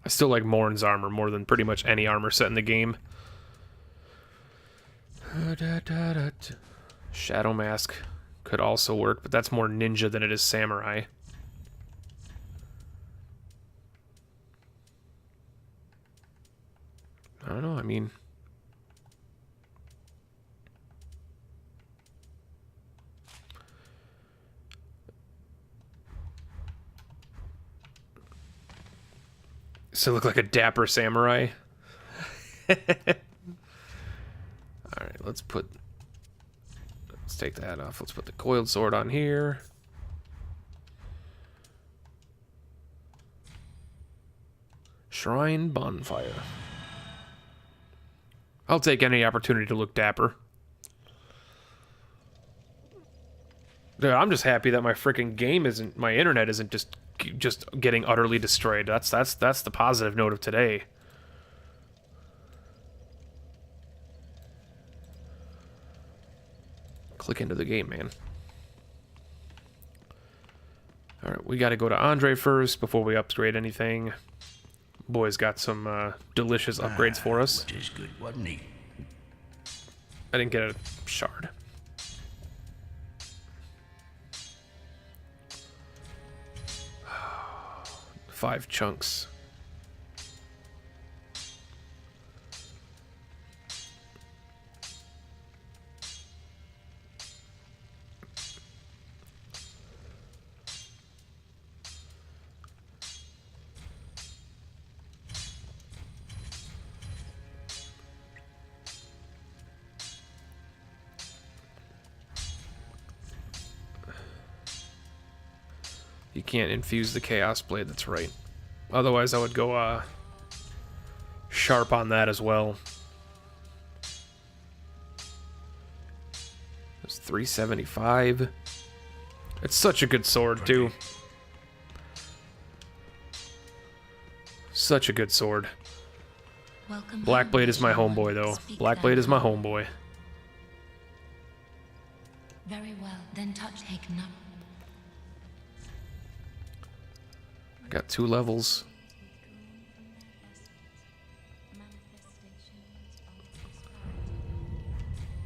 I still like Morn's armor more than pretty much any armor set in the game. Shadow Mask could also work, but that's more ninja than it is samurai. I don't know, I mean... So look like a dapper samurai. Alright, let's take that off. Let's put the coiled sword on here. Shrine bonfire. I'll take any opportunity to look dapper. Dude, I'm just happy that my freaking game isn't, my internet isn't just getting utterly destroyed. That's the positive note of today. Click into the game, man. Alright, we gotta go to Andre first before we upgrade anything. Boy's got some delicious upgrades for us. Which is good, wasn't he? I didn't get a shard. Five chunks. You can't infuse the Chaos Blade, that's right. Otherwise I would go sharp on that as well. It's 375. It's such a good sword, too. Such a good sword. Blackblade is my homeboy, though. Blackblade is my homeboy. Very well, then touch taken up. I got 2 levels.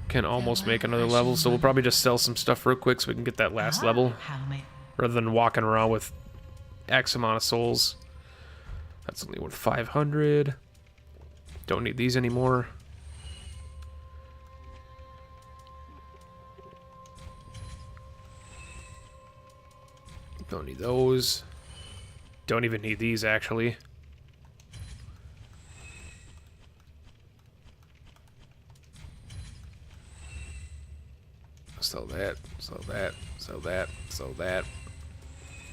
Can almost make another level, so we'll probably just sell some stuff real quick so we can get that last level. Rather than walking around with X amount of souls. That's only worth 500. Don't need these anymore. Don't need those. Don't even need these, actually. So that, so that, so that, so that,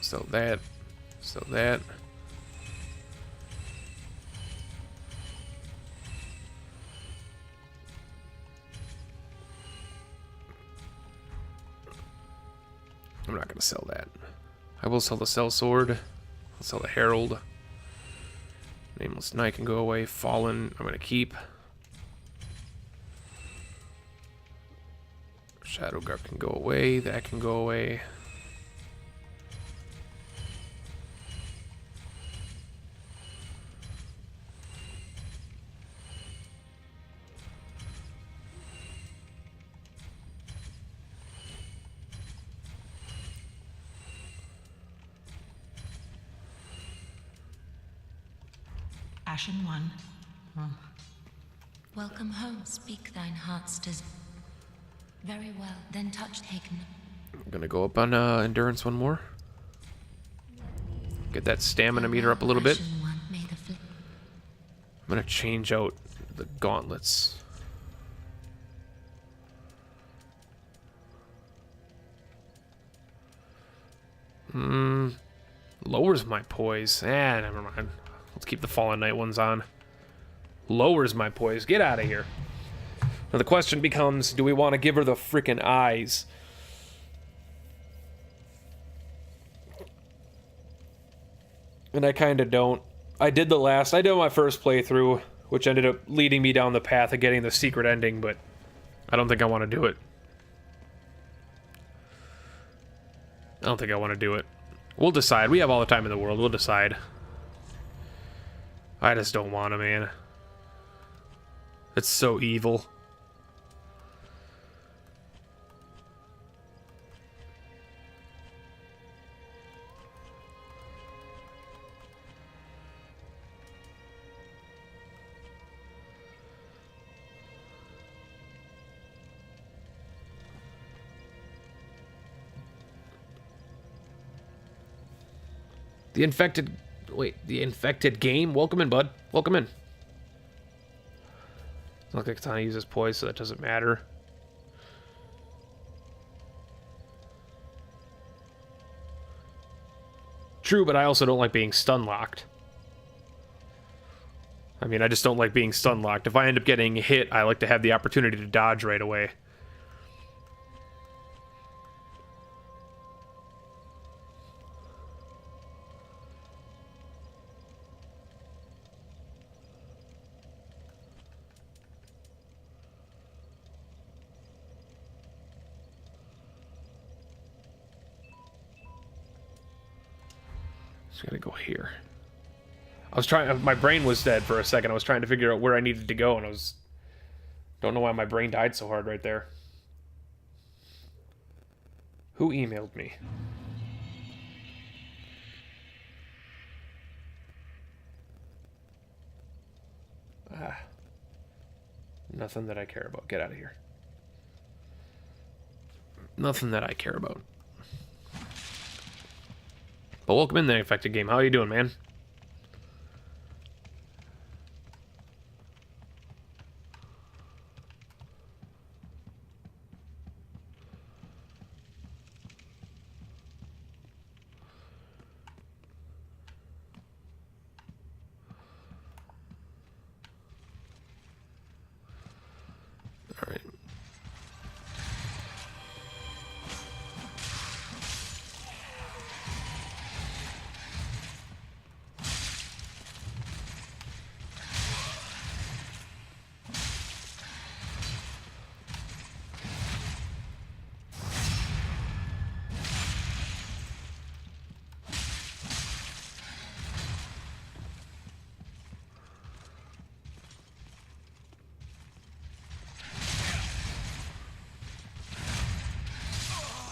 so that, so that. I'm not going to sell that. I will sell the Cell Sword. I'll sell the Herald. Nameless Knight can go away. Fallen, I'm going to keep. Shadow Guard can go away. That can go away. Ashen one. Welcome home. Speak thine heart's desire. Very well, then touch taken. I'm gonna go up on endurance one more. Get that stamina meter up a little bit. I'm gonna change out the gauntlets. Lowers my poise. Never mind. Let's keep the Fallen Knight ones on. Lowers my poise. Get out of here. Now the question becomes, do we want to give her the freaking eyes? And I kind of don't. I did my first playthrough, which ended up leading me down the path of getting the secret ending, but I don't think I want to do it. I don't think I want to do it. We'll decide. We have all the time in the world. We'll decide. I just don't want to, man. It's so evil. The infected... Wait, the infected game? Welcome in, bud. Welcome in. It's not like Katana uses poise, so that doesn't matter. True, but I also don't like being stun-locked. I mean, I just don't like being stun-locked. If I end up getting hit, I like to have the opportunity to dodge right away. Just gotta go here. I was trying... My brain was dead for a second. I was trying to figure out where I needed to go, and I was... Don't know why my brain died so hard right there. Who emailed me? Ah. Nothing that I care about. Get out of here. Nothing that I care about. But welcome in the infected game. How are you doing, man? All right.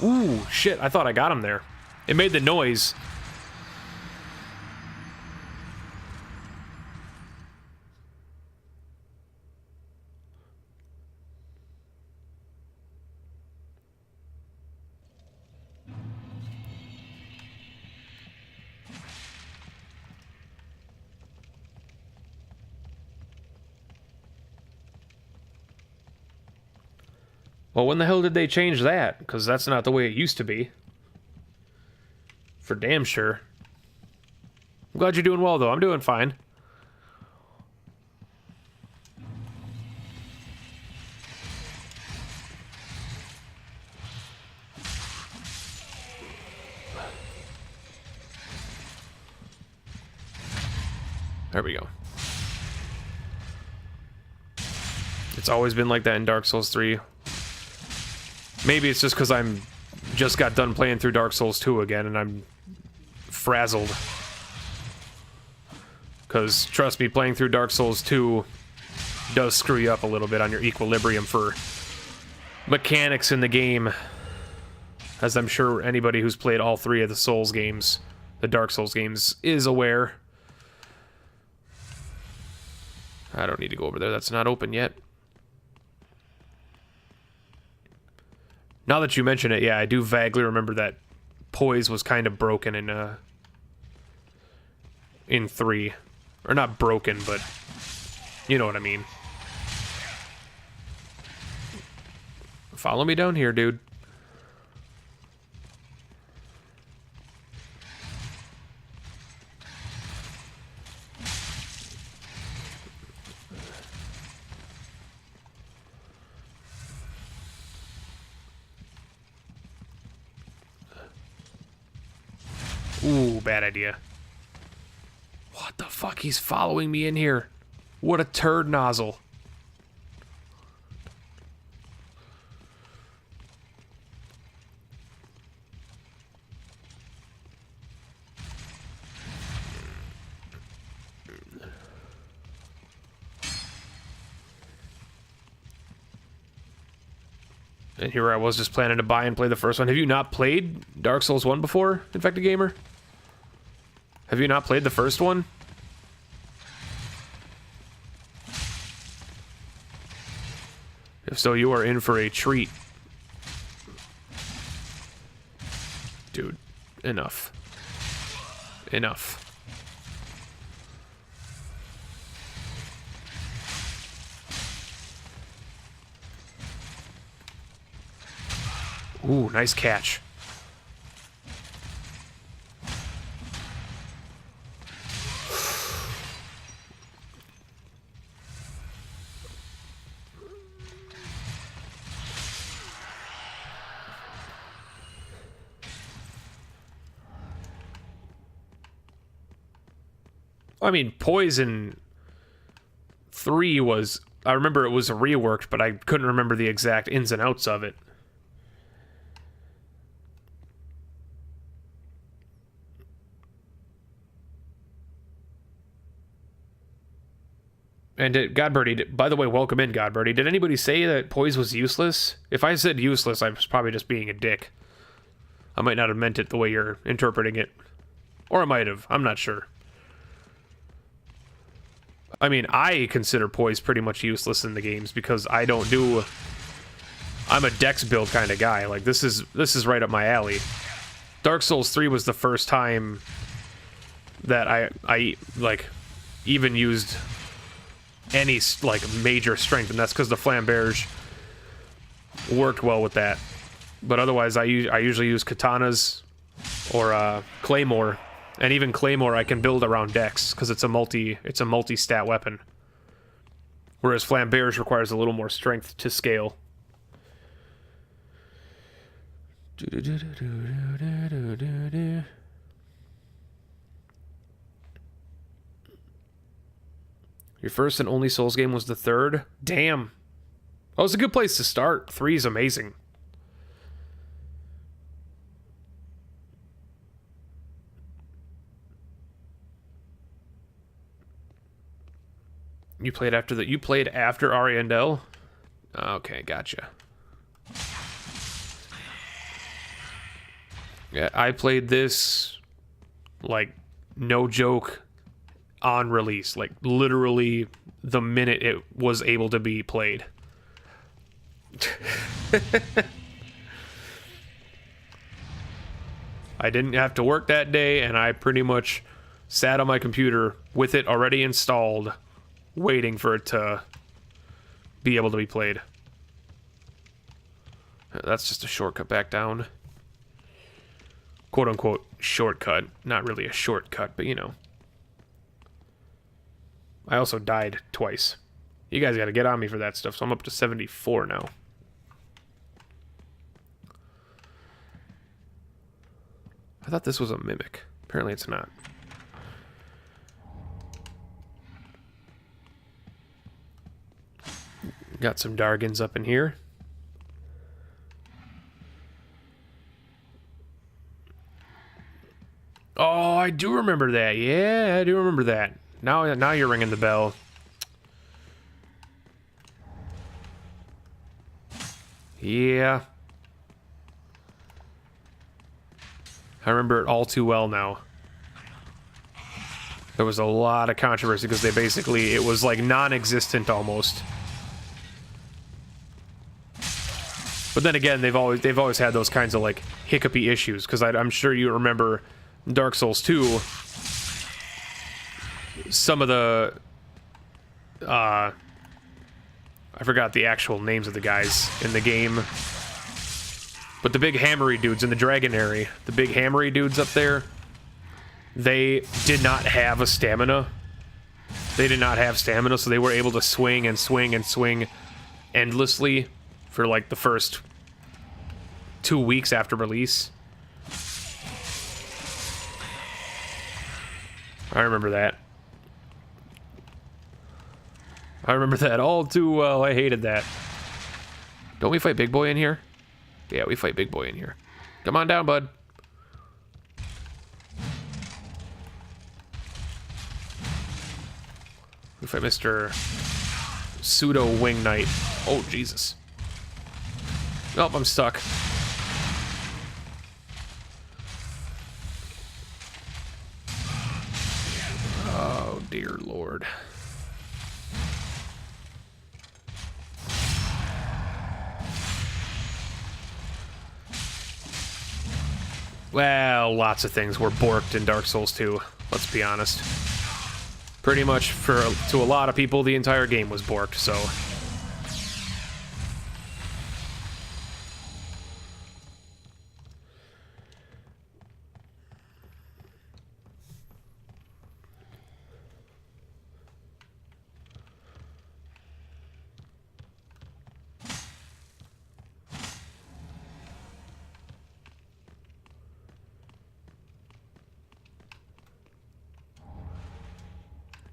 Ooh, shit, I thought I got him there. It made the noise. Well, when the hell did they change that? Because that's not the way it used to be. For damn sure. I'm glad you're doing well, though. I'm doing fine. There we go. It's always been like that in Dark Souls 3. Maybe it's just because I'm just got done playing through Dark Souls 2 again and I'm frazzled. Because, trust me, playing through Dark Souls 2 does screw you up a little bit on your equilibrium for mechanics in the game. As I'm sure anybody who's played all three of the Souls games, the Dark Souls games, is aware. I don't need to go over there, that's not open yet. Now that you mention it, yeah, I do vaguely remember that poise was kind of broken in 3. Or not broken, but you know what I mean. Follow me down here, dude. Ooh, bad idea. What the fuck? He's following me in here. What a turd nozzle. And here I was just planning to buy and play the first one. Have you not played Dark Souls 1 before, Infected Gamer? Have you not played the first one? If so, you are in for a treat. Dude, enough. Enough. Ooh, nice catch. I mean, Poison 3 was... I remember it was reworked, but I couldn't remember the exact ins and outs of it. And Godbirdie, by the way, welcome in, Godbirdie. Did anybody say that Poise was useless? If I said useless, I was probably just being a dick. I might not have meant it the way you're interpreting it. Or I might have. I'm not sure. I mean, I consider Poise pretty much useless in the games because I don't do... I'm a dex build kind of guy. Like, this is right up my alley. Dark Souls 3 was the first time that I like, even used any, like, major strength, and that's because the Flamberge worked well with that. But otherwise, I usually use katanas or Claymore. And even Claymore I can build around Dex, because it's a multi-stat weapon. Whereas Flamberge requires a little more strength to scale. Your first and only Souls game was the third? Damn. That was a good place to start. 3 is amazing. You played after Ariandel? Okay, gotcha. Yeah, I played this, like, no joke, on release. Like, literally the minute it was able to be played. I didn't have to work that day, and I pretty much sat on my computer with it already installed, waiting for it to be able to be played. That's just a shortcut back down. Quote-unquote shortcut. Not really a shortcut, but you know. I also died twice. You guys gotta get on me for that stuff, so I'm up to 74 now. I thought this was a mimic. Apparently it's not. Got some Dargans up in here. Oh, I do remember that. Yeah, I do remember that. Now you're ringing the bell. Yeah. I remember it all too well now. There was a lot of controversy because it was like non-existent almost. But then again, they've always had those kinds of like hiccupy issues, because I'm sure you remember Dark Souls 2. Some of the I forgot the actual names of the guys in the game, but the big hammery dudes in the Dragonary, the big hammery dudes up there, they did not have a stamina. They did not have stamina, so they were able to swing and swing and swing endlessly for like the first 2 weeks after release. I remember that. I remember that all too well. I hated that. Don't we fight Big Boy in here? Yeah, we fight Big Boy in here. Come on down, bud. We fight Mr. Pseudo Wing Knight. Oh, Jesus. Nope, I'm stuck. Oh, dear Lord. Well, lots of things were borked in Dark Souls 2, let's be honest. Pretty much, to a lot of people, the entire game was borked, so...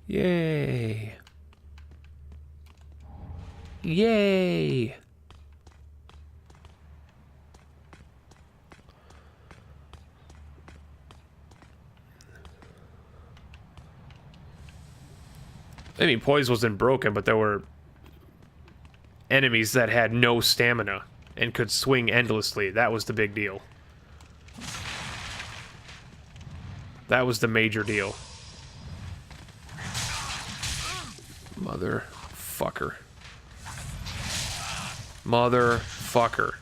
Yay. Yay. I mean, poise wasn't broken, but there were enemies that had no stamina and could swing endlessly. That was the big deal. That was the major deal. Motherfucker. Motherfucker.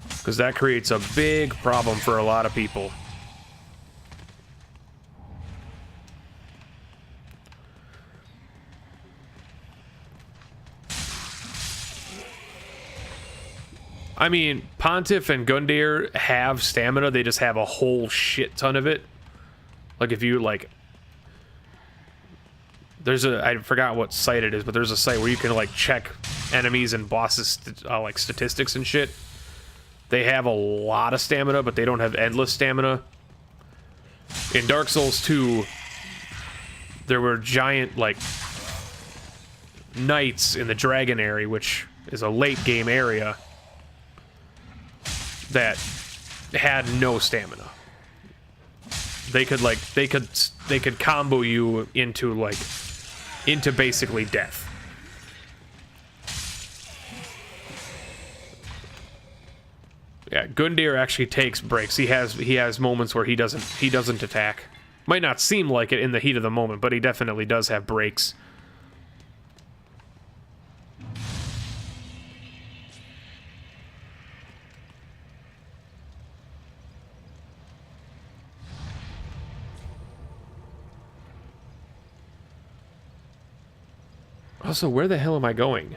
Because that creates a big problem for a lot of people. I mean, Pontiff and Gundyr have stamina, they just have a whole shit ton of it. Like, if you, like... There's a... I forgot what site it is, but there's a site where you can, like, check enemies and bosses, like, statistics and shit. They have a lot of stamina, but they don't have endless stamina. In Dark Souls 2, there were giant, like, knights in the Dragon area, which is a late-game area, that had no stamina. They could combo you into basically death. Yeah, Gundyr actually takes breaks. He has moments where he doesn't attack. Might not seem like it in the heat of the moment, but he definitely does have breaks. Also, where the hell am I going?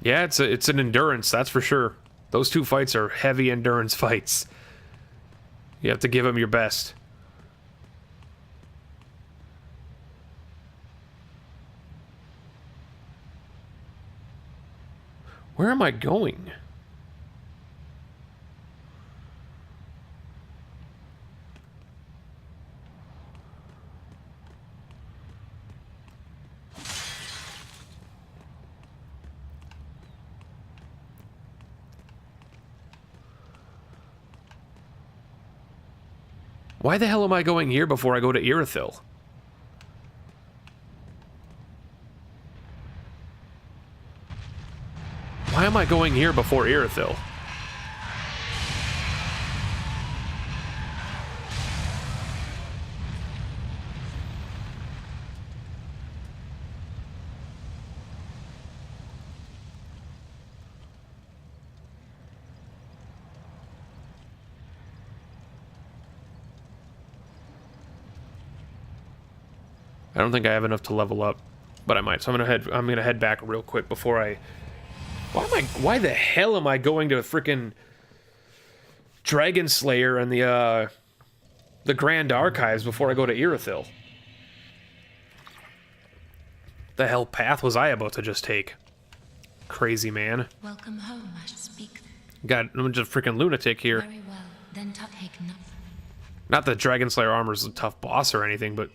Yeah, it's an endurance, that's for sure. Those two fights are heavy endurance fights. You have to give them your best. Where am I going? Why the hell am I going here before I go to Irithyll? Why am I going here before Irithyll? I don't think I have enough to level up, but I might. So I'm gonna head back real quick before I... Why the hell am I going to frickin' Dragon Slayer and the Grand Archives before I go to Irithyll? The hell path was I about to just take? Crazy man. Welcome home, I speak. I'm just a freaking lunatic here. Very well, then take nothing. Not that Dragon Slayer armor is a tough boss or anything, but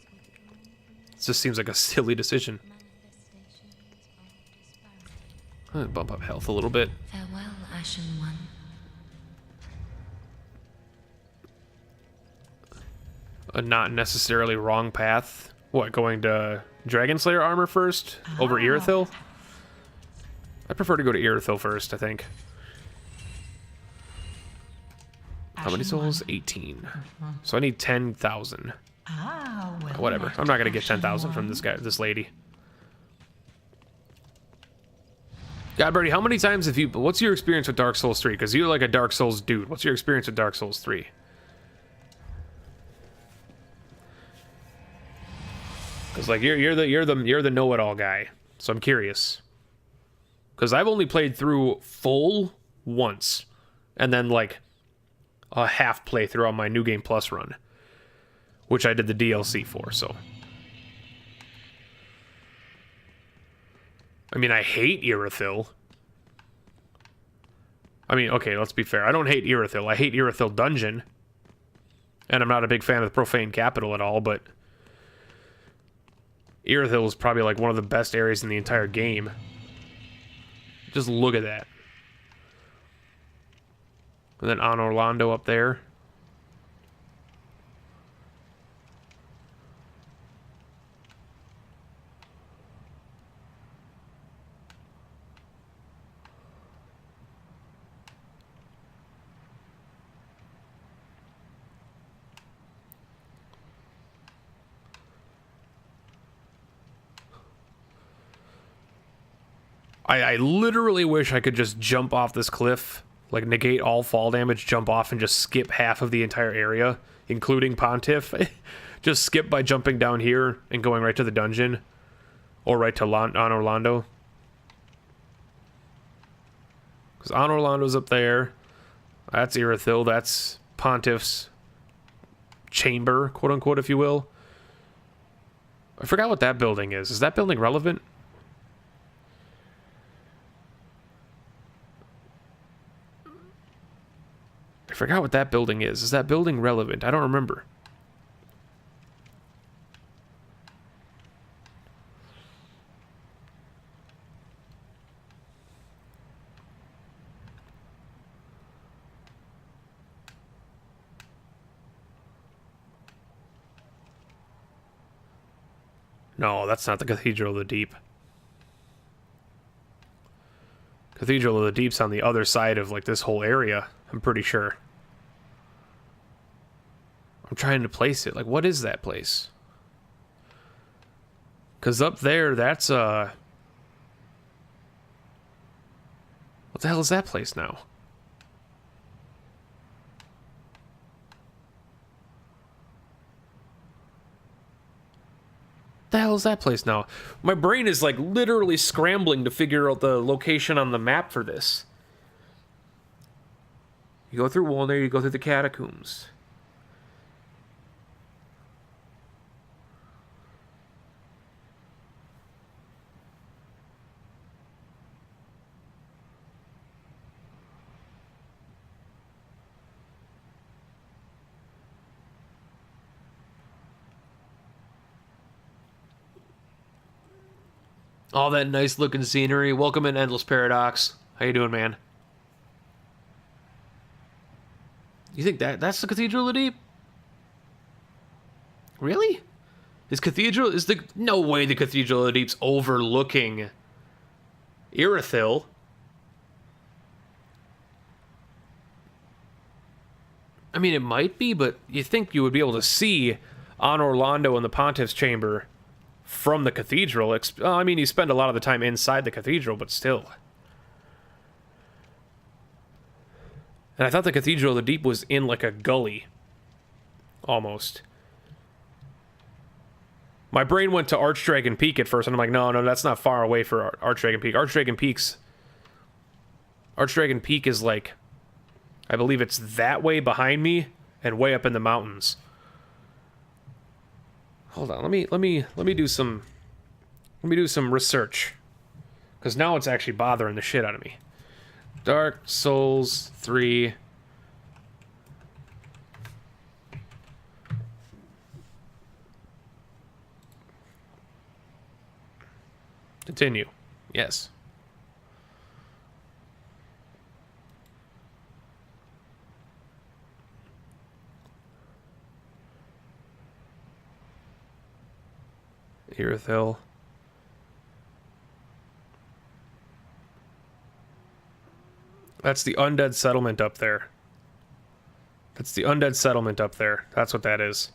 just seems like a silly decision. I'm gonna bump up health a little bit. Farewell, Ashen One. A not necessarily wrong path. What, going to Dragon Slayer armor first over Irithyll? I prefer to go to Irithyll first, I think. How many souls? 18. So I need 10,000. Whatever. I'm not gonna get 10,000 from this lady. Godberry, how many times have you... What's your experience with Dark Souls 3? Because you're like a Dark Souls dude. What's your experience with Dark Souls 3? Because like you're the know-it-all guy. So I'm curious. Because I've only played through full once, and then like a half playthrough on my New Game Plus run, which I did the DLC for. So I mean, I hate Irithyll. I mean, okay, let's be fair. I don't hate Irithyll. I hate Irithyll Dungeon. And I'm not a big fan of the Profane Capital at all, but Irithyll is probably like one of the best areas in the entire game. Just look at that. And then on Orlando up there. I literally wish I could just jump off this cliff, like negate all fall damage, jump off and just skip half of the entire area, including Pontiff. Just skip by jumping down here and going right to the dungeon, or right to on Orlando. Because on Orlando's up there. That's Irithyll. That's Pontiff's chamber, quote unquote, if you will. I forgot what that building is. Is that building relevant? I forgot what that building is. Is that building relevant? I don't remember. No, that's not the Cathedral of the Deep. Cathedral of the Deep's on the other side of like this whole area, I'm pretty sure. I'm trying to place it. Like, what is that place? Because up there, that's, what the hell is that place now? What the hell is that place now? My brain is, like, literally scrambling to figure out the location on the map for this. You go through Wolnir, you go through the catacombs. All that nice looking scenery. Welcome in Endless Paradox. How you doing, man? You think that's the Cathedral of the Deep? Really? No way the Cathedral of the Deep's overlooking Irithyll. I mean, it might be, but you think you would be able to see on Orlando and the Pontiff's Chamber from the cathedral. I mean, you spend a lot of the time inside the cathedral, but still. And I thought the Cathedral of the Deep was in like a gully. Almost. My brain went to Archdragon Peak at first, and I'm like, no, that's not far away for Archdragon Peak. Archdragon Peak is like, I believe it's that way behind me and way up in the mountains. Hold on, let me do some research, because now it's actually bothering the shit out of me. Dark Souls 3. Continue. Yes. Irithyll. That's the undead settlement up there. That's the undead settlement up there. That's what that is.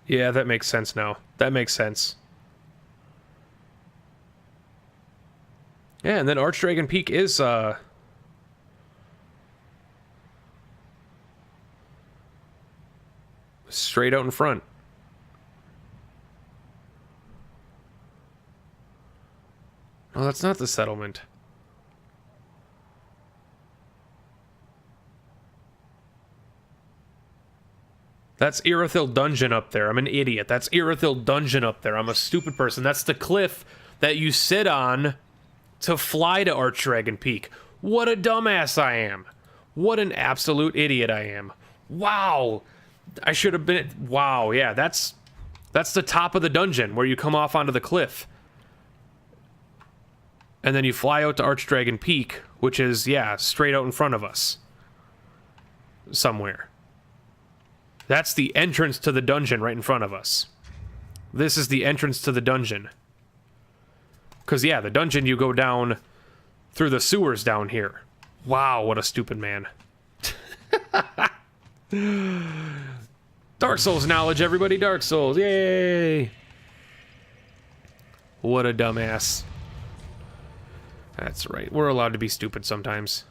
Yeah, that makes sense now. That makes sense. Yeah, and then Archdragon Peak is, straight out in front. Oh, that's not the settlement. That's Irithyll Dungeon up there. I'm an idiot. That's Irithyll Dungeon up there. I'm a stupid person. That's the cliff that you sit on to fly to Archdragon Peak. What a dumbass I am. What an absolute idiot I am. Wow. I should have been... Wow, yeah, that's the top of the dungeon where you come off onto the cliff. And then you fly out to Archdragon Peak, which is, yeah, straight out in front of us. Somewhere. That's the entrance to the dungeon right in front of us. This is the entrance to the dungeon. Because, yeah, the dungeon you go down through the sewers down here. Wow, what a stupid man. Dark Souls knowledge, everybody. Dark Souls. Yay! What a dumbass. That's right. We're allowed to be stupid sometimes.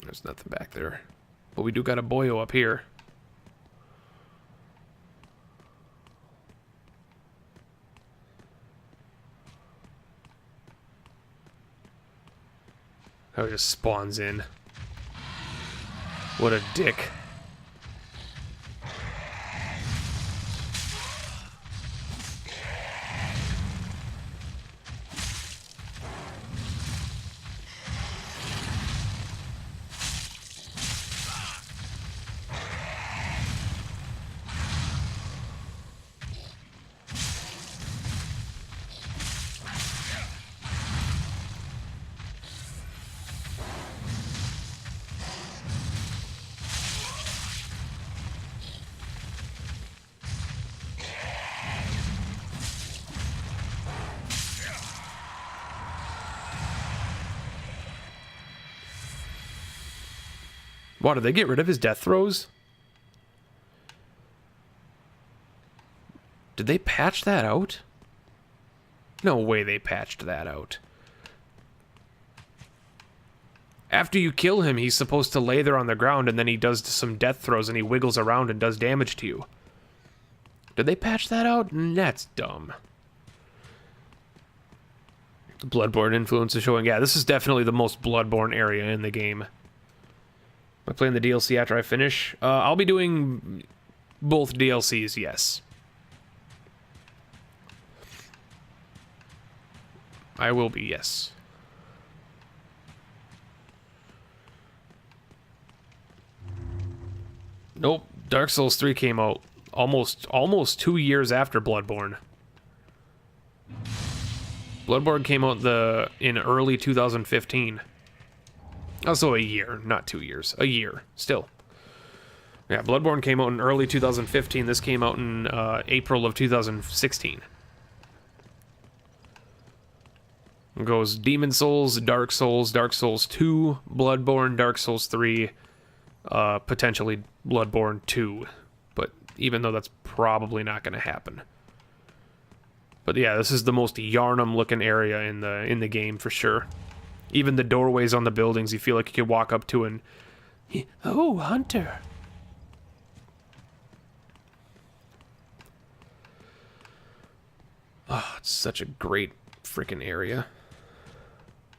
There's nothing back there. But we do got a boyo up here. Oh, it just spawns in. What a dick. What, did they get rid of his death throws? Did they patch that out? No way they patched that out. After you kill him, he's supposed to lay there on the ground, and then he does some death throws, and he wiggles around and does damage to you. Did they patch that out? That's dumb. The Bloodborne influence is showing. Yeah, this is definitely the most Bloodborne area in the game. Am I playing the DLC after I finish? I'll be doing both DLCs, yes. I will be, yes. Nope, Dark Souls 3 came out almost 2 years after Bloodborne. Bloodborne came out in early 2015. Also a year, not 2 years. A year, still. Yeah, Bloodborne came out in early 2015. This came out in April of 2016. It goes Demon Souls, Dark Souls 2, Bloodborne, Dark Souls 3, potentially Bloodborne 2. But even though that's probably not going to happen. But yeah, this is the most Yarnum-looking area in the game for sure. Even the doorways on the buildings, you feel like you could walk up to and... Oh, Hunter! Oh, it's such a great freaking area.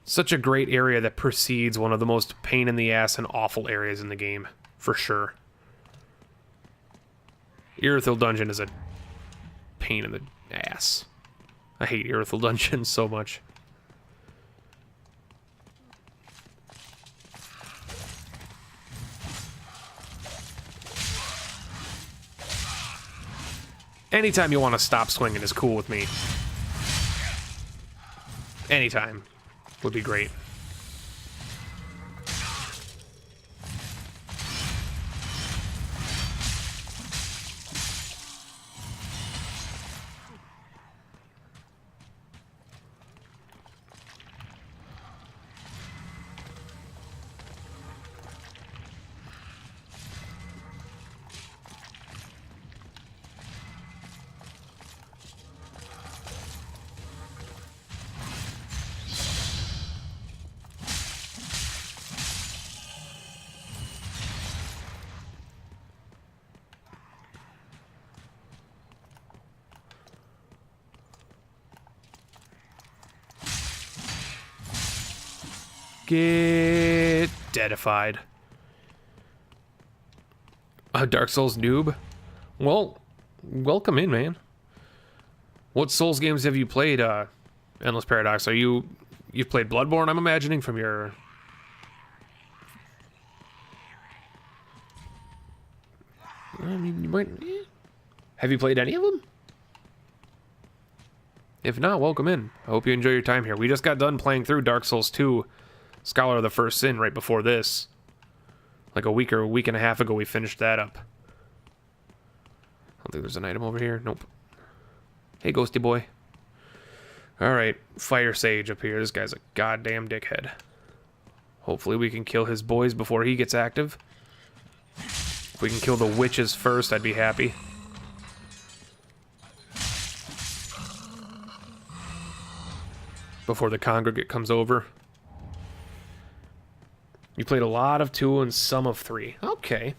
Such a great area that precedes one of the most pain-in-the-ass and awful areas in the game, for sure. Irithyll Dungeon is a pain in the ass. I hate Irithyll Dungeon so much. Anytime you want to stop swinging is cool with me. Anytime would be great. Get deadified. A Dark Souls noob? Well, welcome in, man. What Souls games have you played, Endless Paradox? You've played Bloodborne, I'm imagining, from your... I mean, you might... Have you played any of them? If not, welcome in. I hope you enjoy your time here. We just got done playing through Dark Souls 2, Scholar of the First Sin, right before this. Like a week or a week and a half ago, we finished that up. I don't think there's an item over here. Nope. Hey, ghosty boy. Alright, Fire Sage up here. This guy's a goddamn dickhead. Hopefully we can kill his boys before he gets active. If we can kill the witches first, I'd be happy. Before the congregate comes over. You played a lot of 2 and some of 3. Okay.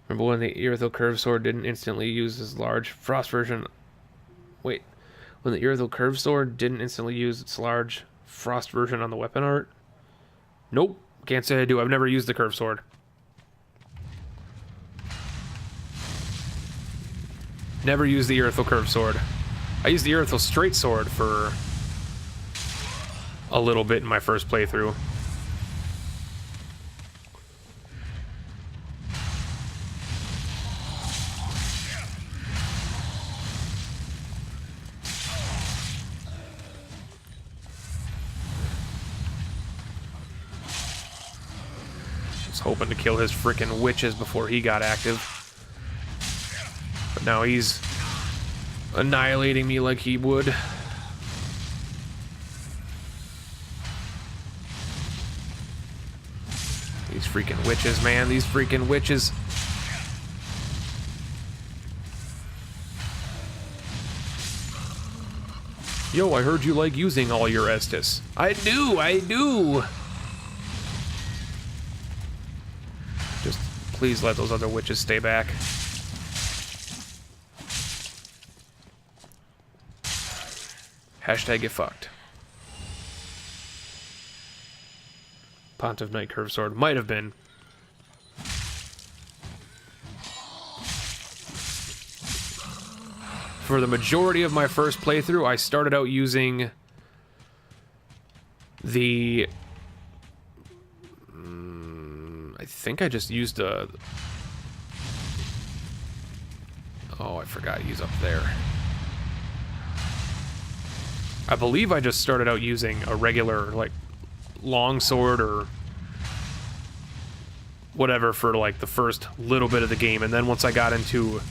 Remember when the Irithel Curved Sword didn't instantly use its large frost version... Wait. When the Irithel Curved Sword didn't instantly use its large frost version on the weapon art? Nope. Can't say I do. I've never used the Curved Sword. Never used the Irithel Curved Sword. I used the Irithel Straight Sword for a little bit in my first playthrough. Was hoping to kill his frickin' witches before he got active. But now he's annihilating me like he would. These freaking witches, man. These freaking witches. Yo, I heard you like using all your Estus. I do. Just please let those other witches stay back. Hashtag get fucked. Pontiff Knight Curved Sword. Might have been. For the majority of my first playthrough, I started out using the... I think I just used a... Oh, I forgot to use up there. I believe I just started out using a regular, like, long sword or whatever for, like, the first little bit of the game. And then once I got into...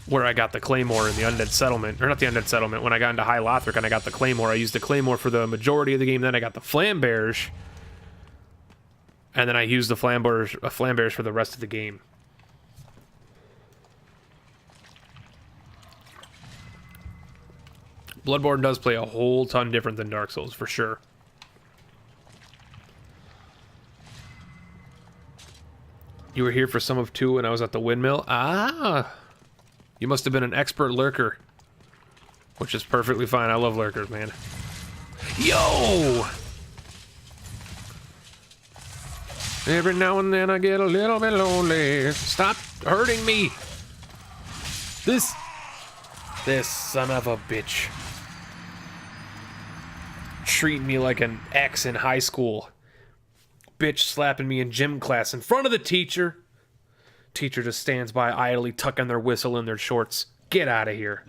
where I got the Claymore in the Undead Settlement, or not the Undead Settlement, when I got into High Lothric and I got the Claymore, I used the Claymore for the majority of the game, then I got the Flamberge, and then I used the Flamberge for the rest of the game. Bloodborne does play a whole ton different than Dark Souls, for sure. You were here for some of 2 when I was at the windmill? Ah! You must have been an expert lurker. Which is perfectly fine. I love lurkers, man. Yo! Every now and then I get a little bit lonely. Stop hurting me! This son of a bitch. Treat me like an ex in high school. bitch slapping me in gym class in front of the teacher. Teacher just stands by idly tucking their whistle in their shorts. Get out of here.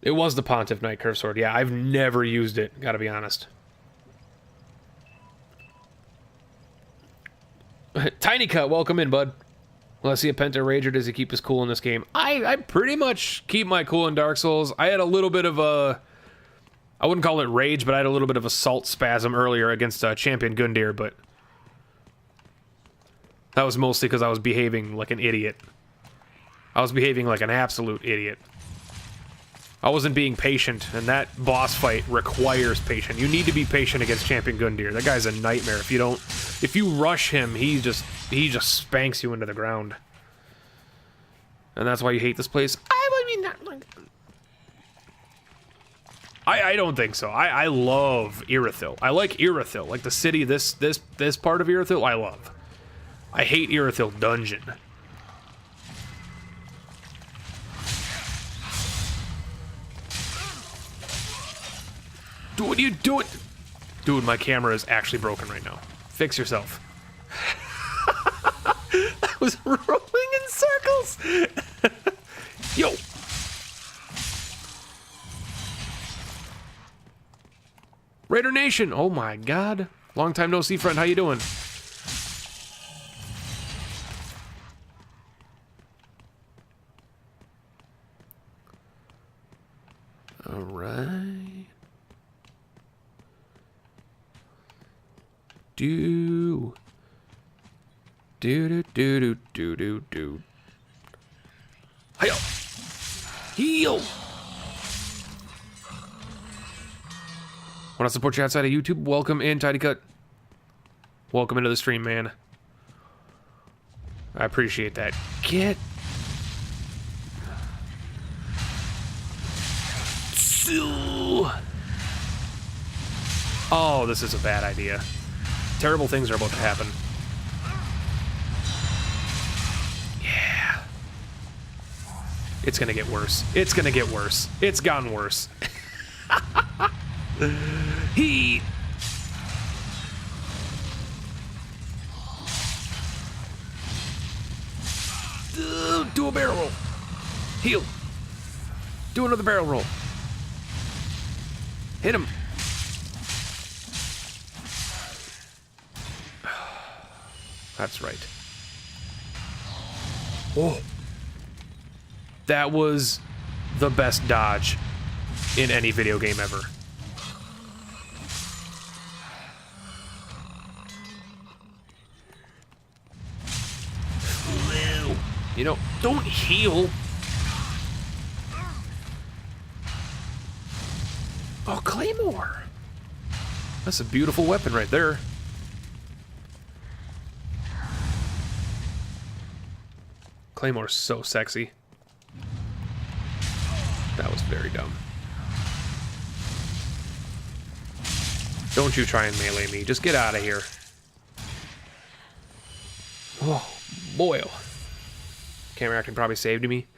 It was the Pontiff Knight Curve Sword. Yeah, I've never used it, gotta be honest. Tiny Cut, welcome in, bud. Will I see a Penta Rager? Does he keep his cool in this game? I pretty much keep my cool in Dark Souls. I had a little bit of a... I wouldn't call it rage, but I had a little bit of a salt spasm earlier against Champion Gundyr, but... that was mostly because I was behaving like an idiot. I was behaving like an absolute idiot. I wasn't being patient, and that boss fight requires patience. You need to be patient against Champion Gundyr. That guy's a nightmare. If you don't... if you rush him, he just spanks you into the ground. And that's why you hate this place? I mean, not like... I don't think so. I love Irithyll. I like Irithyll. Like the city, this part of Irithyll, I love. I hate Irithyll Dungeon. What are you doing? Dude, my camera is actually broken right now. Fix yourself. I was rolling in circles. Yo. Raider Nation. Oh my god. Long time no see, friend. How you doing? All right. Do. Hiyo. Heal. Want to support you outside of YouTube? Welcome in, Tidy Cut. Welcome into the stream, man. I appreciate that. Get. Oh, this is a bad idea. Terrible things are about to happen. Yeah. It's gonna get worse. It's gonna get worse. It's gotten worse. He... do a barrel roll. Heal. Do another barrel roll. Hit him. That's right. Oh. That was the best dodge in any video game ever. You know, don't heal. Oh, Claymore. That's a beautiful weapon right there. Claymore's so sexy. That was very dumb. Don't you try and melee me. Just get out of here. Oh, boy. Camera can probably saved me.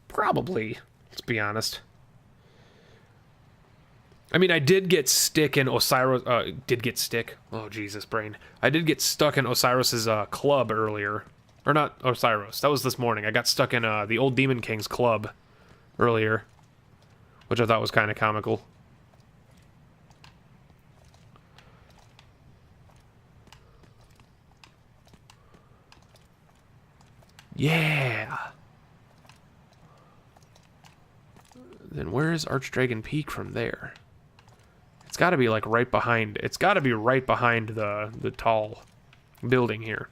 Probably. Let's be honest. I mean, I did get stick in Osiris... did get stick? Oh, Jesus, brain. I did get stuck in Osiris's club earlier. Or not Osiris. That was this morning. I got stuck in the old Demon King's club earlier. Which I thought was kind of comical. Yeah! Then where is Archdragon Peak from there? It's got to be like right behind. It's got to be right behind the tall building here.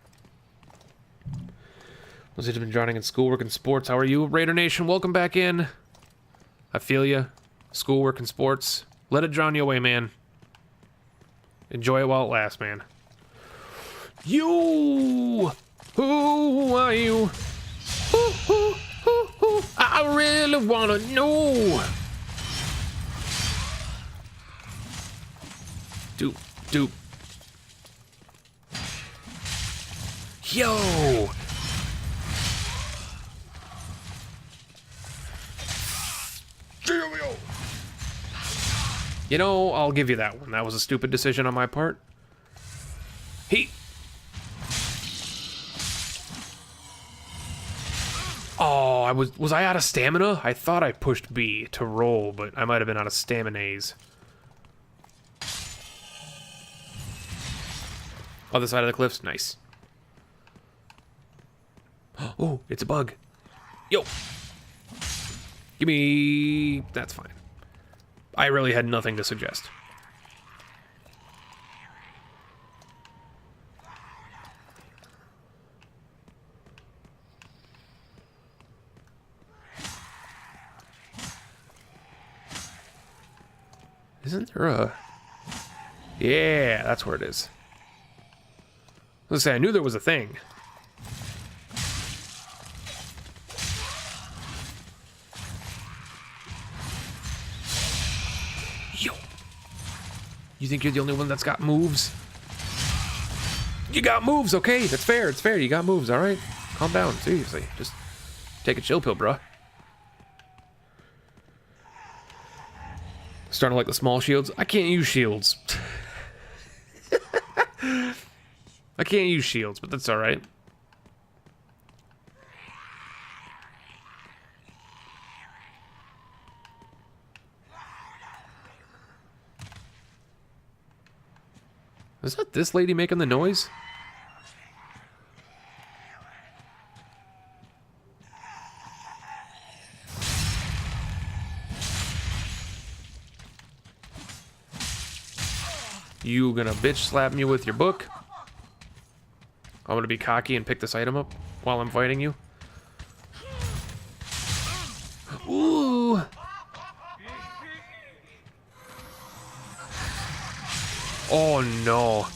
Was it been drowning in schoolwork and sports? How are you, Raider Nation? Welcome back in. I feel ya. Schoolwork and sports. Let it drown you away, man. Enjoy it while it lasts, man. You! Who are you? Who? I really wanna know. Doop. Yo! You know, I'll give you that one. That was a stupid decision on my part. Oh, was I out of stamina? I thought I pushed B to roll, but I might have been out of stamina's. Other side of the cliffs, nice. Oh, it's a bug. Yo. Give me... That's fine. I really had nothing to suggest. Isn't there a... Yeah, that's where it is. I was gonna say, I knew there was a thing. Yo! You think you're the only one that's got moves? You got moves, okay? That's fair, it's fair. You got moves, alright? Calm down, seriously. Just take a chill pill, bruh. Starting to like the small shields. I can't use shields. I can't use shields, but that's alright. Is that this lady making the noise? You gonna bitch slap me with your book? I'm gonna be cocky and pick this item up while I'm fighting you. Ooh! Oh no.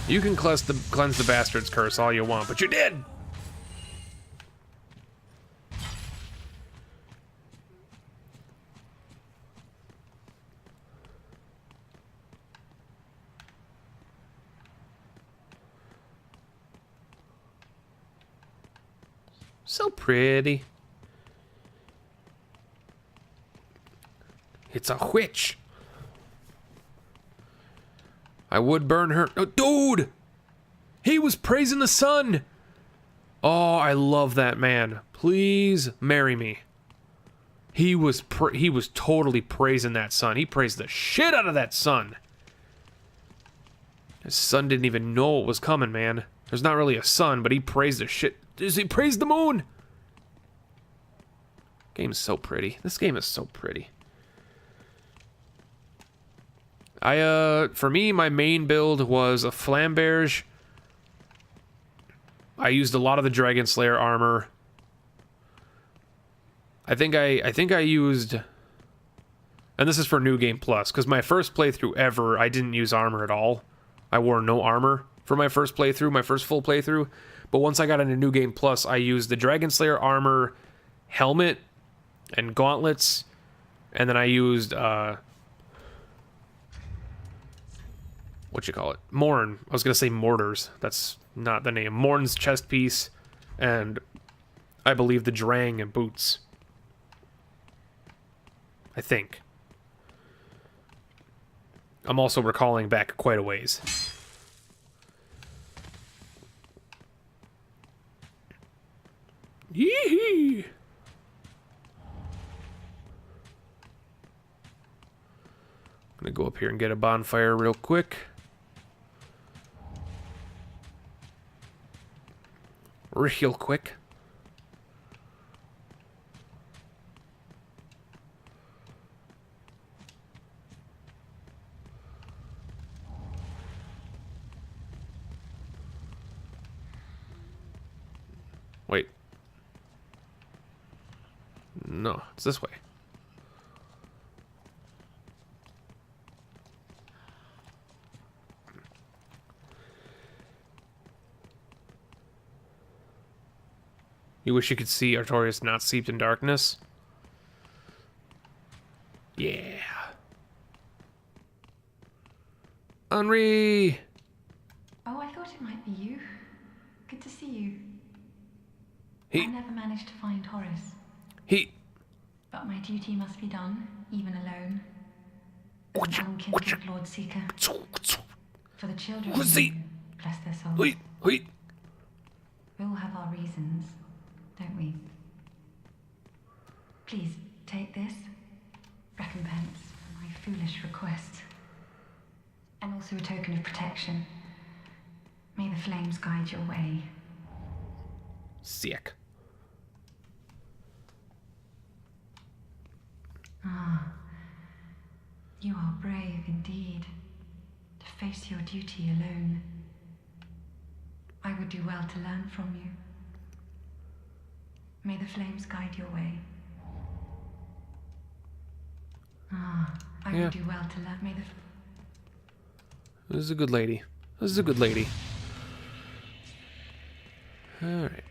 You can cleanse the bastard's curse all you want, but you did! So pretty. It's a witch. I would burn her. Oh, dude! He was praising the sun! Oh, I love that man. Please marry me. He was totally praising that sun. He praised the shit out of that sun. His son didn't even know what was coming, man. There's not really a sun, but he praised the shit. He praised the moon! Game's so pretty. This game is so pretty. For me, my main build was a flamberge. I used a lot of the Dragon Slayer armor. I think I used, and this is for New Game Plus, because my first playthrough ever, I didn't use armor at all. I wore no armor for my first playthrough, my first full playthrough. But once I got into New Game Plus, I used the Dragon Slayer armor, helmet, and gauntlets, and then I used, what you call it? Morn. I was gonna say mortars. That's not the name. Morn's chest piece, and I believe the Drang and boots. I think. I'm also recalling back quite a ways. Yee-hee! I'm gonna go up here and get a bonfire real quick. Real quick. Wait. No, it's this way. You wish you could see Artorias not steeped in darkness? Yeah. Henri! Oh, I thought it might be you. Good to see you. He... I never managed to find Horace, He... but But my duty must be done, even alone. As an unkindled Lord Seeker. For the children, bless their souls. We all have our reasons, don't we? Please, take this. Recompense for my foolish request. And also a token of protection. May the flames guide your way. Sick. Ah, you are brave indeed, to face your duty alone. I would do well to learn from you. May the flames guide your way. Ah, I would do well to learn. May the... This is a good lady. This is a good lady. Alright.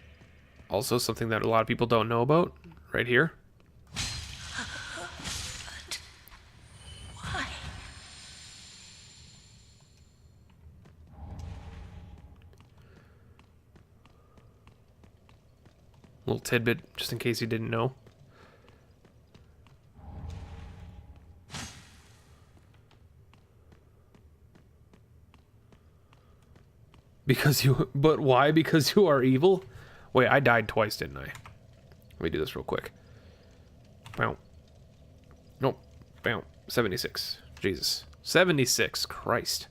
Also, something that a lot of people don't know about, right here. But why? Little tidbit, just in case you didn't know. Because you... But why? Because you are evil? Wait, I died twice, didn't I? Let me do this real quick. Bow. Nope. Bow. 76. Jesus. 76. Christ.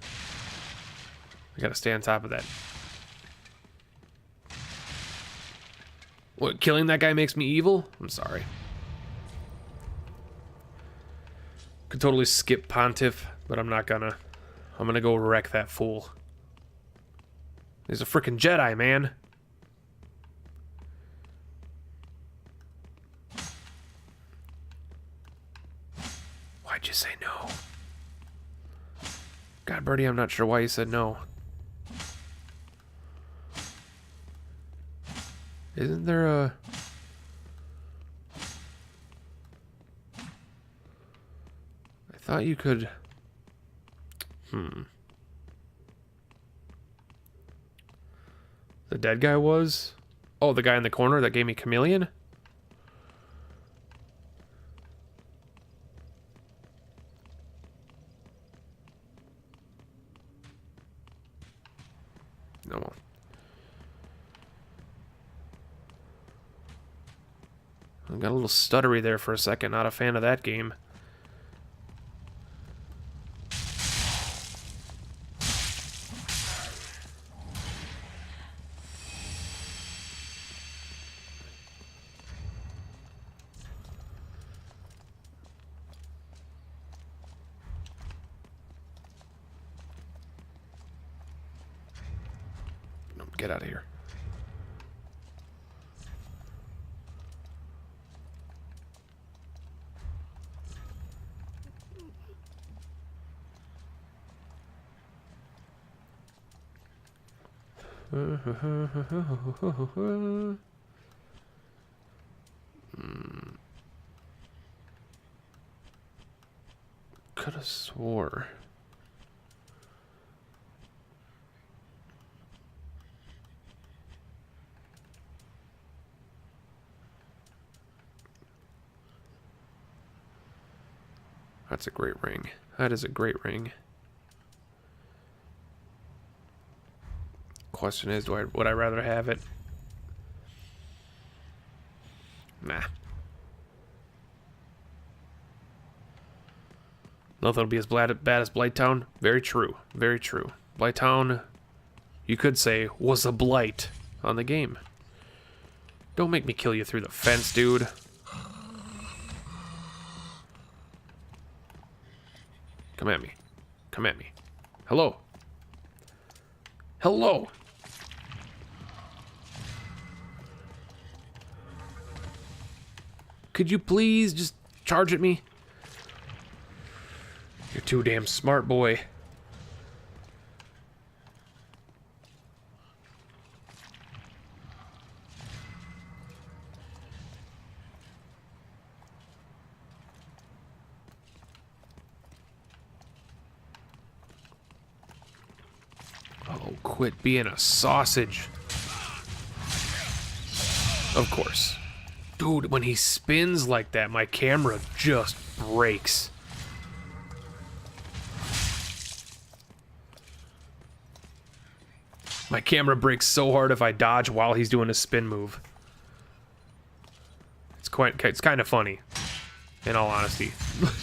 I gotta stay on top of that. What, killing that guy makes me evil? I'm sorry. Could totally skip Pontiff, but I'm not gonna. I'm gonna go wreck that fool. He's a freaking Jedi, man. Why'd you say no? God, Birdie, I'm not sure why you said no. Isn't there a... I thought you could... The dead guy was? Oh, the guy in the corner that gave me chameleon? No. I got a little stuttery there for a second. Not a fan of that game. No, get out of here. Could have swore. That's a great ring. That is a great ring. Question is, would I rather have it? Nah. Nothing will be as bad as Blighttown. Very true. Very true. Blighttown, you could say, was a blight on the game. Don't make me kill you through the fence, dude. Come at me. Come at me. Hello. Hello. Could you please just charge at me? You're too damn smart, boy. Oh, quit being a sausage. Of course. Dude, when he spins like that, my camera just breaks. My camera breaks so hard if I dodge while he's doing a spin move. It's kind of funny, in all honesty.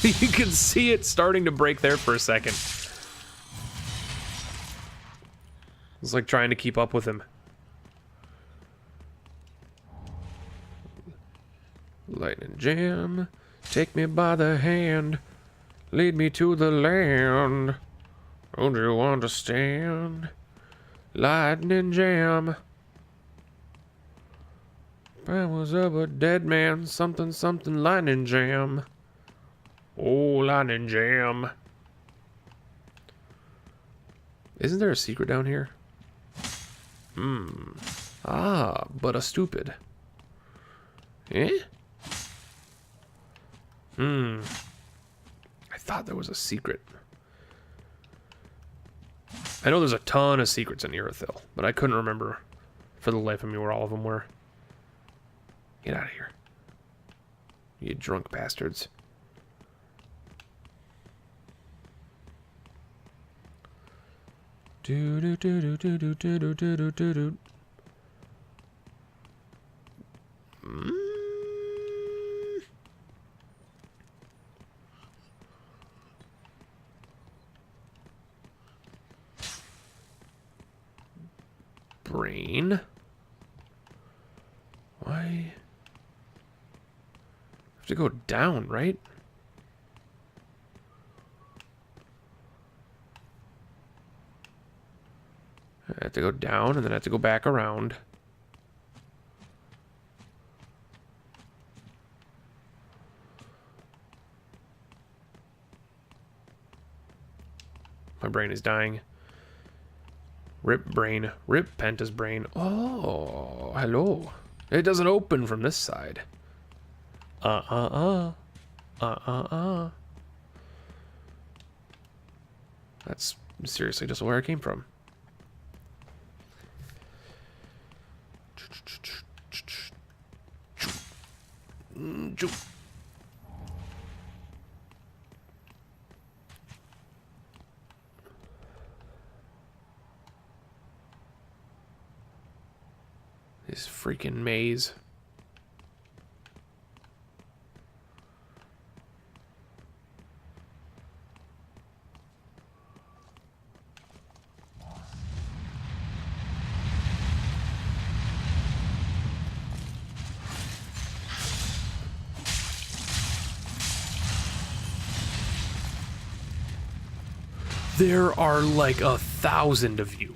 You can see it starting to break there for a second. It's like trying to keep up with him. Lightning jam, take me by the hand, lead me to the land. Don't you understand? Lightning jam. Powers of a dead man, something, something, lightning jam. Oh, lightning jam. Isn't there a secret down here? Ah, but a stupid. Eh? I thought there was a secret. I know there's a ton of secrets in Irithyll, but I couldn't remember for the life of me where all of them were. Get out of here. You drunk bastards. Do do do do do do do do do do do. Brain. Why? I have to go down, right? I have to go down and then I have to go back around. My brain is dying. Rip brain. Rip Penta's brain. Oh, hello. It doesn't open from this side. That's seriously just where I came from. This freaking maze. There are like 1,000 of you.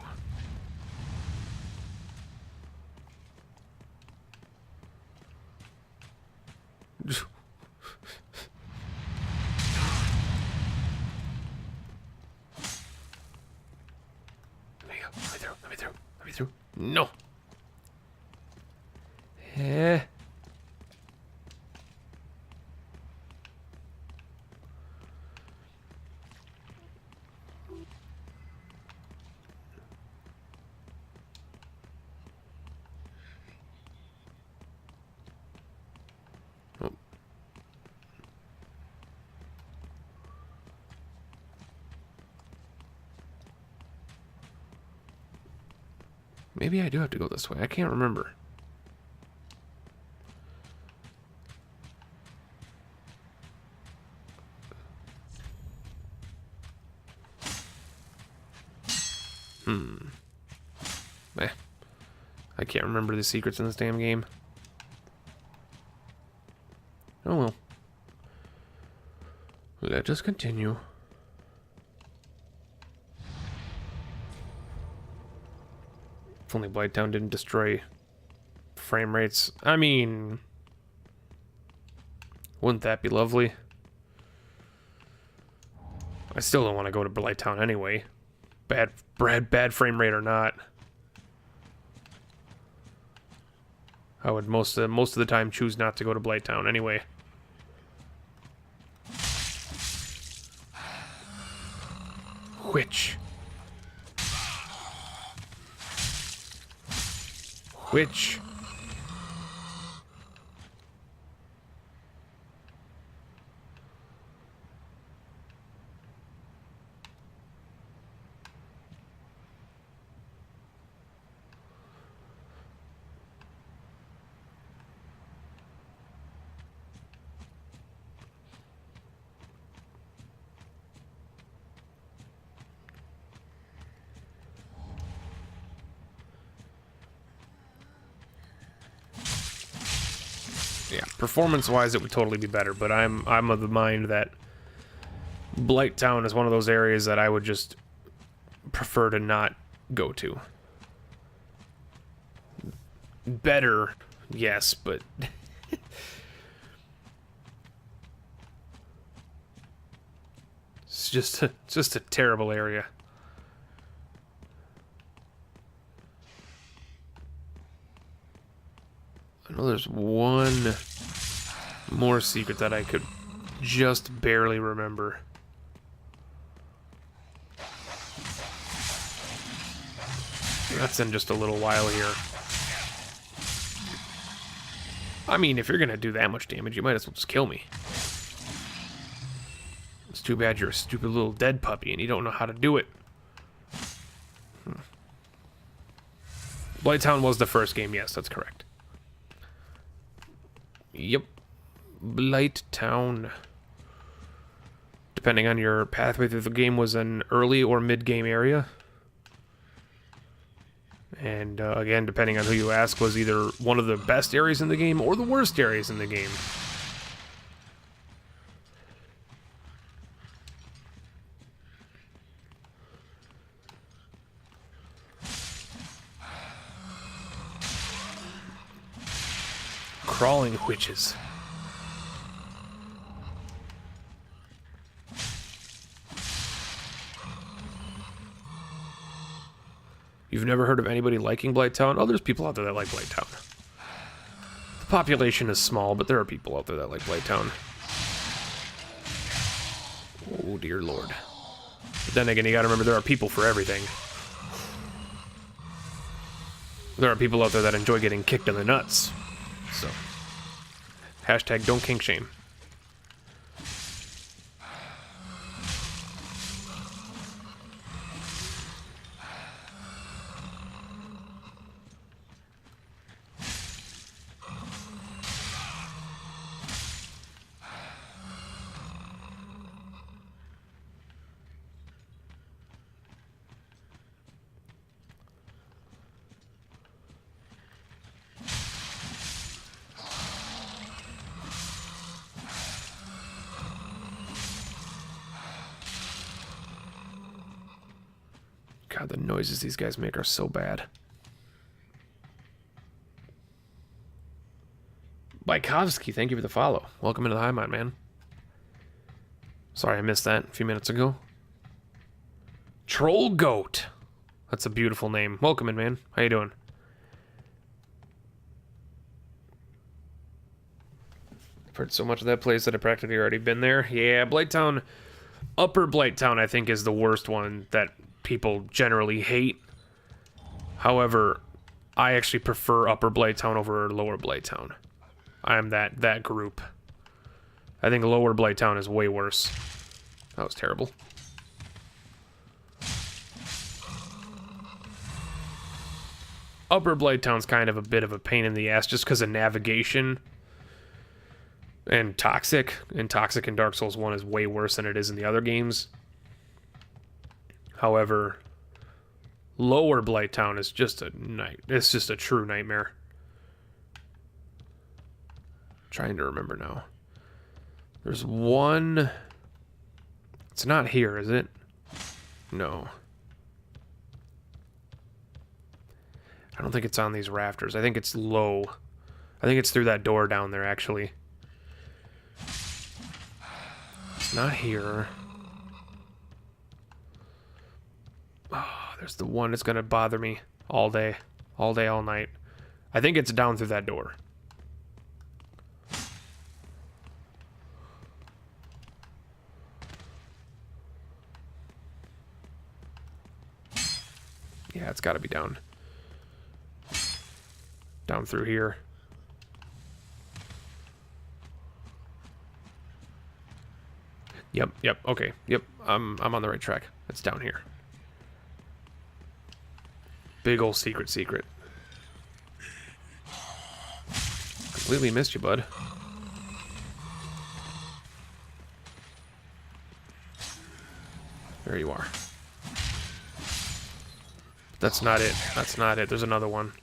Let me through. No. Eh. Maybe I do have to go this way. I can't remember. I can't remember the secrets in this damn game. Oh well. Let us continue. If only Blighttown didn't destroy frame rates. I mean, wouldn't that be lovely? I still don't want to go to Blighttown anyway. Bad frame rate or not. I would most of the time choose not to go to Blighttown anyway. Which? Yeah, performance-wise, it would totally be better, but I'm of the mind that Blighttown is one of those areas that I would just prefer to not go to. Better, yes, but it's just a terrible area. I know there's one more secret that I could just barely remember. That's in just a little while here. I mean, if you're gonna do that much damage, you might as well just kill me. It's too bad you're a stupid little dead puppy and you don't know how to do it. Blighttown was the first game, yes, that's correct. Yep. Blighttown. Depending on your pathway through the game, was an early or mid-game area. And again, depending on who you ask, was either one of the best areas in the game or the worst areas in the game. Crawling witches. You've never heard of anybody liking Blighttown? Oh, there's people out there that like Blighttown. The population is small, but there are people out there that like Blighttown. Oh, dear Lord. But then again, you gotta remember there are people for everything. There are people out there that enjoy getting kicked in the nuts. So, hashtag don't kink shame. God, the noises these guys make are so bad. Baikovsky, thank you for the follow. Welcome into the Highmont, man. Sorry I missed that a few minutes ago. Troll Goat. That's a beautiful name. Welcome in, man. How you doing? I've heard so much of that place that I've practically already been there. Yeah, Blighttown, Upper Blighttown, I think, is the worst one that people generally hate. However, I actually prefer Upper Blighttown over Lower Blighttown. I am that group. I think Lower Blighttown is way worse. That was terrible. Upper Blighttown's kind of a bit of a pain in the ass just because of navigation. And Toxic. And Toxic in Dark Souls 1 is way worse than it is in the other games. However, Lower Blighttown is just it's just a true nightmare. Trying to remember now. There's one. It's not here, is it? No. I don't think it's on these rafters. I think it's low. I think it's through that door down there, actually. It's not here. Oh, there's the one that's gonna bother me all day, all night. I think it's down through that door. Yeah, it's gotta be down through here. Yep, okay, yep, I'm on the right track. It's down here. Big ol' secret. Completely missed you, bud. There you are. That's not it. That's not it. There's another one.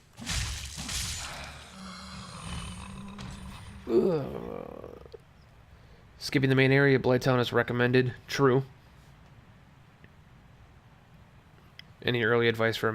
Skipping the main area, Blighttown is recommended. True. Any early advice for a